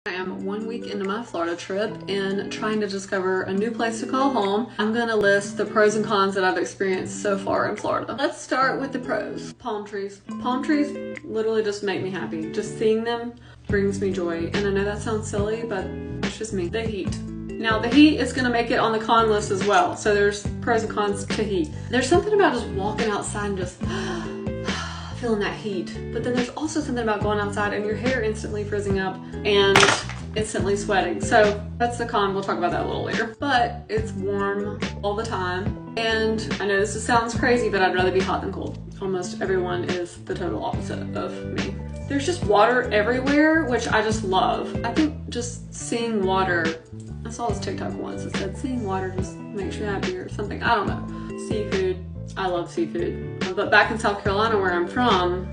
I am 1 week into my Florida trip and trying to discover a new place to call home. I'm gonna list the pros and cons that I've experienced so far in Florida. Let's start with the pros. Palm trees. Palm trees literally just make me happy. Just seeing them brings me joy. And I know that sounds silly, but it's just me. The heat. Now the heat is gonna make it on the con list as well. So there's pros and cons to heat. There's something about just walking outside and just feeling that heat. But then there's also something about going outside and your hair instantly frizzing up and instantly sweating. So that's the con. We'll talk about that a little later. But it's warm all the time. And I know this sounds crazy, but I'd rather be hot than cold. Almost everyone is the total opposite of me. There's just water everywhere, which I just love. I think just seeing water, I saw this TikTok once that said seeing water just makes you happy or something. I don't know. Seafood. I love seafood. But back in South Carolina where I'm from,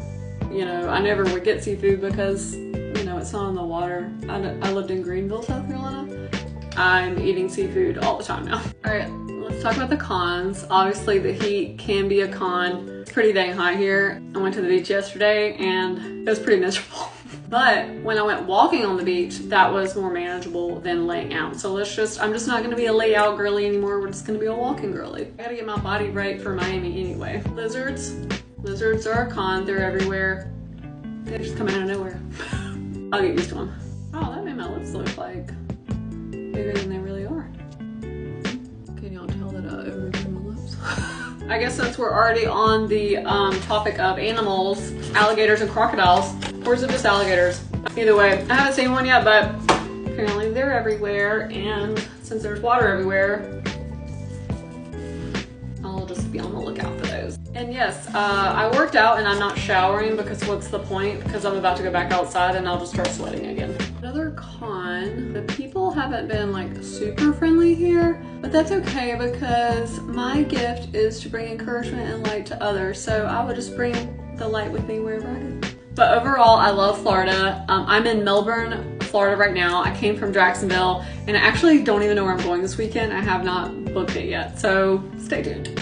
you know, I never would get seafood because, you know, it's not on the water. I lived in Greenville, South Carolina. I'm eating seafood all the time now. All right, let's talk about the cons. Obviously the heat can be a con. It's pretty dang hot here. I went to the beach yesterday and it was pretty miserable. But when I went walking on the beach, that was more manageable than laying out. So I'm just not gonna be a layout girly anymore. We're just gonna be a walking girly. I gotta get my body right for Miami anyway. Lizards. Lizards are a con, they're everywhere. They just come out of nowhere. I'll get used to them. Oh, that made my lips look like bigger than they really are. Can y'all tell that I overdrew my lips? I guess since we're already on the topic of animals, alligators and crocodiles, or is it just alligators? Either way, I haven't seen one yet, but apparently they're everywhere, and since there's water everywhere, I'll just be on the lookout for those. And yes, I worked out and I'm not showering because what's the point? Because I'm about to go back outside and I'll just start sweating again. Another con, the people haven't been like super friendly here, but that's okay because my gift is to bring encouragement and light to others. So I would just bring the light with me wherever I go. But overall, I love Florida. I'm in Melbourne, Florida right now. I came from Jacksonville and I actually don't even know where I'm going this weekend. I have not booked it yet, so stay tuned.